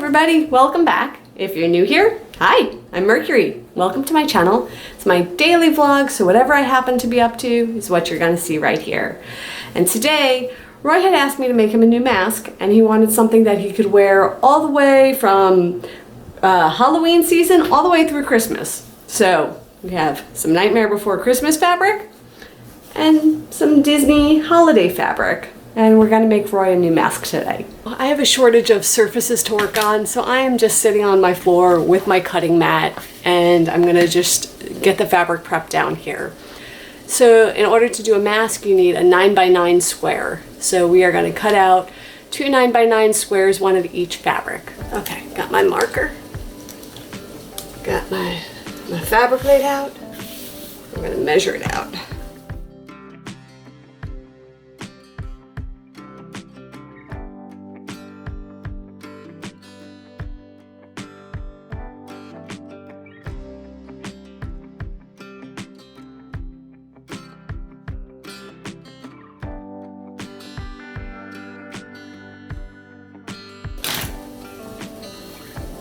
everybody, welcome back. If you're new here, hi, I'm Mercury. Welcome to my channel. It's my daily vlog, so whatever I happen to be up to is what you're gonna see right here. And today, Roy had asked me to make him a new mask, and he wanted something that he could wear all the way from Halloween season all the way through Christmas. So we have some Nightmare Before Christmas fabric and some Disney holiday fabric. And we're gonna make Roy a new mask today. I have a shortage of surfaces to work on, so I am just sitting on my floor with my cutting mat, and I'm gonna just get the fabric prepped down here. So in order to do a mask, you need a 9x9 square. So we are gonna cut out 2 9x9 squares, one of each fabric. Okay, got my marker. Got my fabric laid out. I'm gonna measure it out.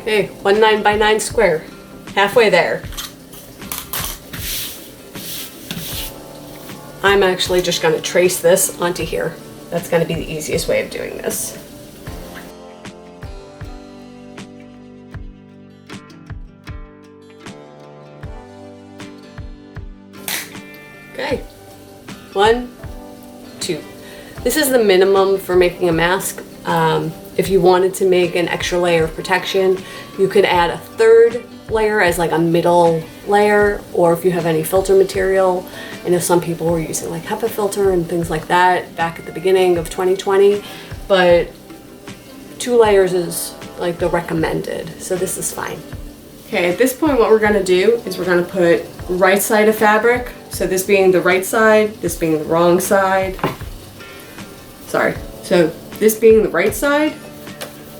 Okay, 1 9x9 square, halfway there. I'm actually just going to trace this onto here. That's going to be the easiest way of doing this. Okay, 1, 2. This is the minimum for making a mask. If you wanted to make an extra layer of protection, you could add a 3rd layer as like a middle layer, or if you have any filter material. I know some people were using like HEPA filter and things like that back at the beginning of 2020, but 2 layers is like the recommended, so this is fine. Okay, at this point what we're gonna do is we're gonna put right side of fabric, so this being the right side, this being the wrong side. Sorry, so this being the right side,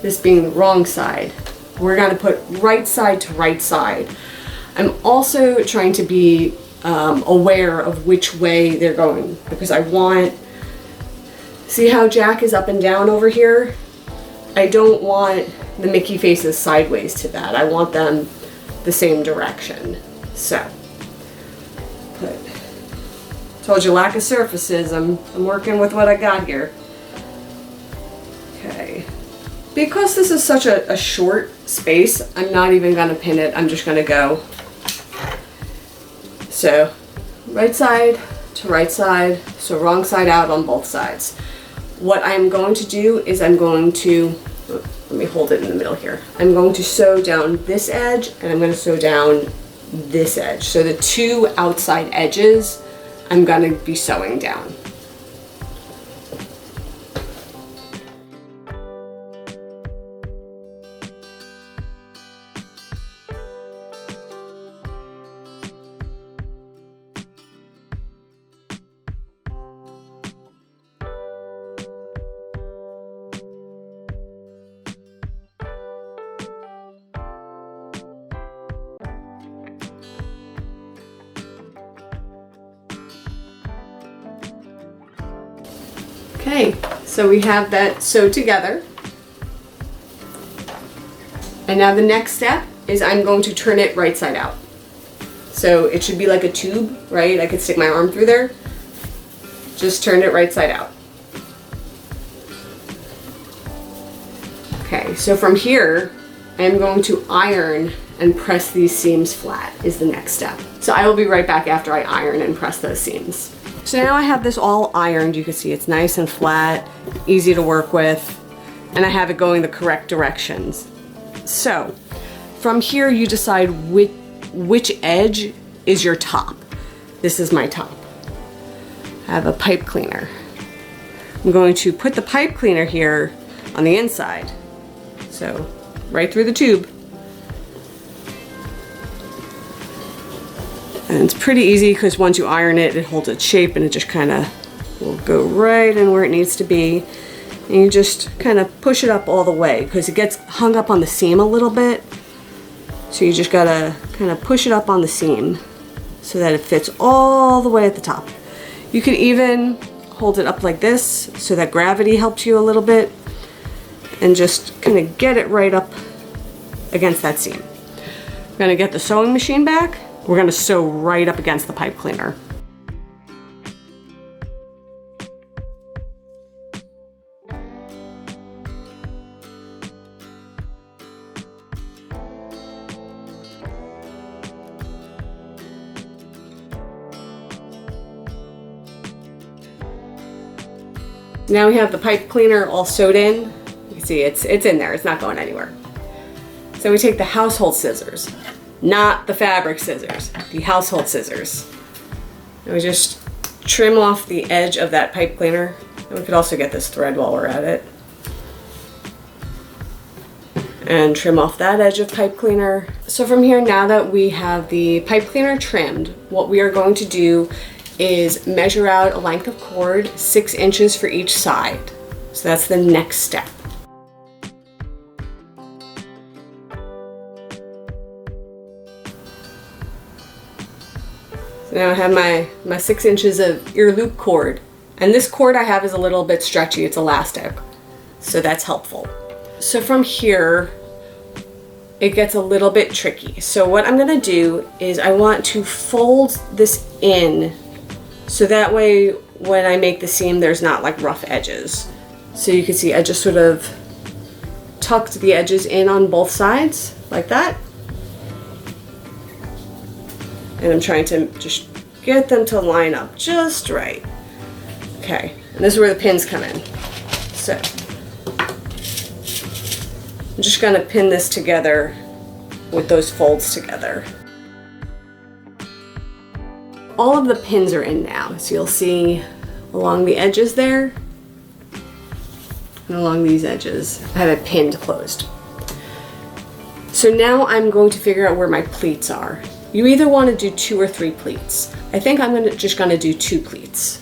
this being the wrong side. We're gonna put right side to right side. I'm also trying to be aware of which way they're going, because I want, see how Jack is up and down over here? I don't want the Mickey faces sideways to that. I want them the same direction. So, told you, lack of surfaces. I'm working with what I got here. Okay, because this is such a short space, I'm not even gonna pin it, I'm just gonna go. So, right side to right side, so wrong side out on both sides. What I'm going to do is I'm going to, let me hold it in the middle here. I'm going to sew down this edge, and I'm gonna sew down this edge. So the 2 outside edges, I'm gonna be sewing down. Okay, so we have that sewed together. And now the next step is I'm going to turn it right side out. So it should be like a tube, right? I could stick my arm through there. Just turn it right side out. Okay, so from here, I'm going to iron and press these seams flat is the next step. So I will be right back after I iron and press those seams. So now I have this all ironed. You can see it's nice and flat, easy to work with, and I have it going the correct directions. So from here you decide which edge is your top. This is my top. I have a pipe cleaner. I'm going to put the pipe cleaner here on the inside. So right through the tube. And it's pretty easy because once you iron it, it holds its shape and it just kind of will go right in where it needs to be. And you just kind of push it up all the way because it gets hung up on the seam a little bit. So you just gotta kind of push it up on the seam so that it fits all the way at the top. You could even hold it up like this so that gravity helps you a little bit, and just kind of get it right up against that seam. I'm gonna get the sewing machine back. We're gonna sew right up against the pipe cleaner. Now we have the pipe cleaner all sewed in. You can see it's in there, it's not going anywhere. So we take the household scissors, not the fabric scissors, the household scissors. And we just trim off the edge of that pipe cleaner. And we could also get this thread while we're at it. And trim off that edge of pipe cleaner. So from here, now that we have the pipe cleaner trimmed, what we are going to do is measure out a length of cord 6 inches for each side. So that's the next step. So now I have my 6 inches of ear loop cord. And this cord I have is a little bit stretchy, it's elastic. So that's helpful. So from here, it gets a little bit tricky. So what I'm gonna do is I want to fold this in so that way when I make the seam, there's not like rough edges. So you can see I just sort of tucked the edges in on both sides like that. And I'm trying to just get them to line up just right. Okay, and this is where the pins come in. So I'm just gonna pin this together with those folds together. All of the pins are in now, so you'll see along the edges there and along these edges, I have it pinned closed. So now I'm going to figure out where my pleats are. You either want to do 2 or 3 pleats. I think I'm just gonna do 2 pleats.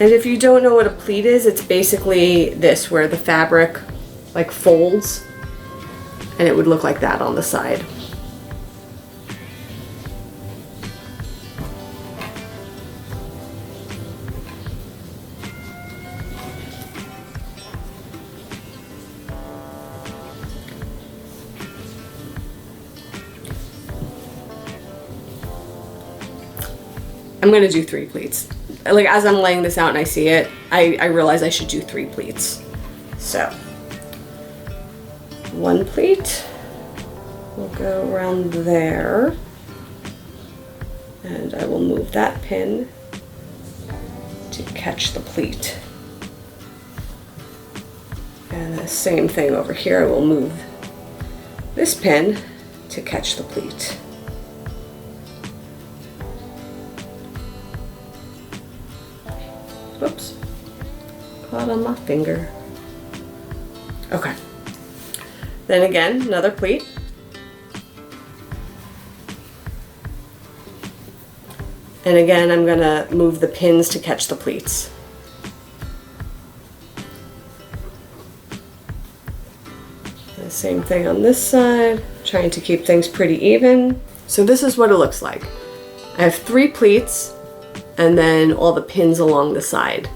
And if you don't know what a pleat is, it's basically this, where the fabric like folds, and it would look like that on the side. I'm gonna do 3 pleats. Like as I'm laying this out and I see it, I realize I should do 3 pleats. So 1 pleat will go around there, and I will move that pin to catch the pleat. And the same thing over here, I will move this pin to catch the pleat. Whoops, caught on my finger. Okay. Then again, another pleat. And again, I'm gonna move the pins to catch the pleats. The same thing on this side, trying to keep things pretty even. So this is what it looks like. I have 3 pleats and then all the pins along the side.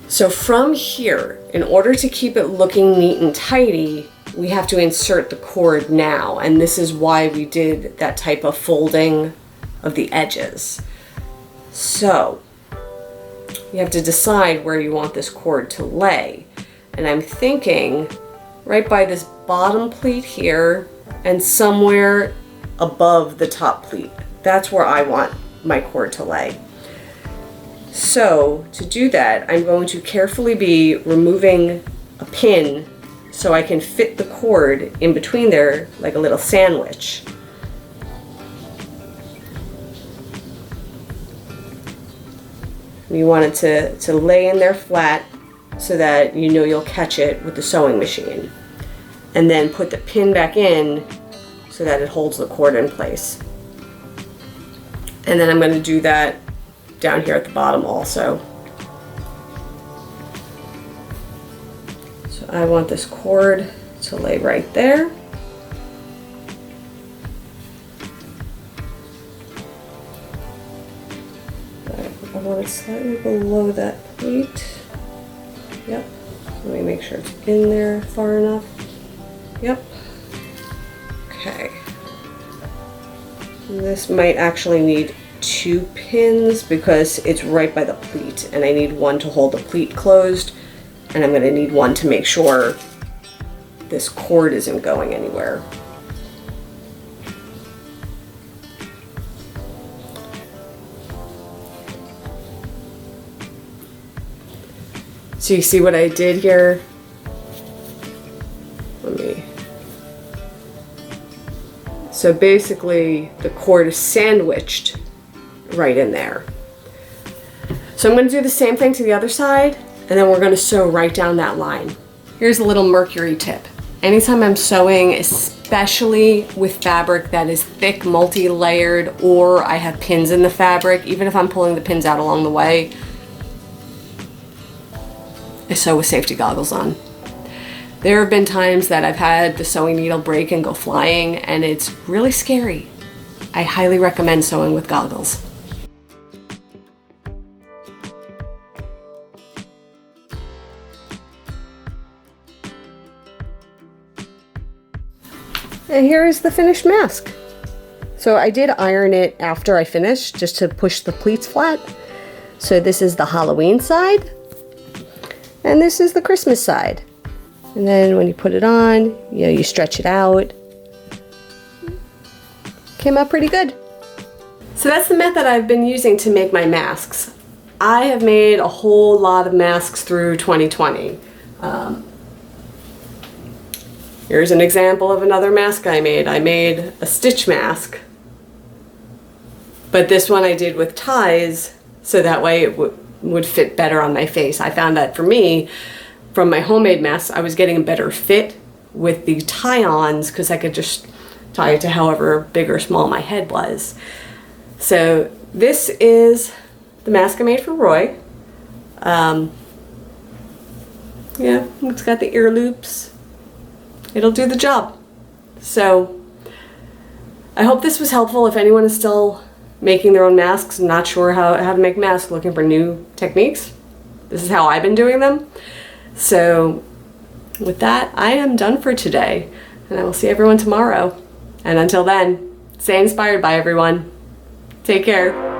So from here, in order to keep it looking neat and tidy, we have to insert the cord now, and this is why we did that type of folding of the edges. So you have to decide where you want this cord to lay. And I'm thinking right by this bottom pleat here and somewhere above the top pleat. That's where I want my cord to lay. So to do that, I'm going to carefully be removing a pin so I can fit the cord in between there like a little sandwich. You want it to lay in there flat so that you know you'll catch it with the sewing machine. And then put the pin back in so that it holds the cord in place. And then I'm going to do that down here at the bottom also. So I want this cord to lay right there. want it slightly below that pleat. Yep. Let me make sure it's in there far enough. Yep. Okay. And this might actually need 2 pins because it's right by the pleat, and I need one to hold the pleat closed, and I'm going to need one to make sure this cord isn't going anywhere. So you see what I did here? So basically the cord is sandwiched right in there. So I'm going to do the same thing to the other side, and then we're going to sew right down that line. Here's a little Mercury tip. Anytime I'm sewing, especially with fabric that is thick, multi-layered, or I have pins in the fabric, even if I'm pulling the pins out along the way, I sew with safety goggles on. There have been times that I've had the sewing needle break and go flying, and it's really scary. I highly recommend sewing with goggles. And here is the finished mask. So I did iron it after I finished just to push the pleats flat. So this is the Halloween side, and this is the Christmas side. And then when you put it on, you know, you stretch it out. Came out pretty good. So that's the method I've been using to make my masks. I have made a whole lot of masks through 2020. Here's an example of another mask I made. I made a stitch mask, but this one I did with ties so that way it would fit better on my face. I found that for me, from my homemade masks, I was getting a better fit with the tie-ons because I could just tie it to however big or small my head was. So this is the mask I made for Roy. Yeah, it's got the ear loops. It'll do the job. So I hope this was helpful. If anyone is still making their own masks and not sure how to make masks, looking for new techniques, this is how I've been doing them. So with that, I am done for today, and I will see everyone tomorrow. And until then, stay inspired by everyone. Take care.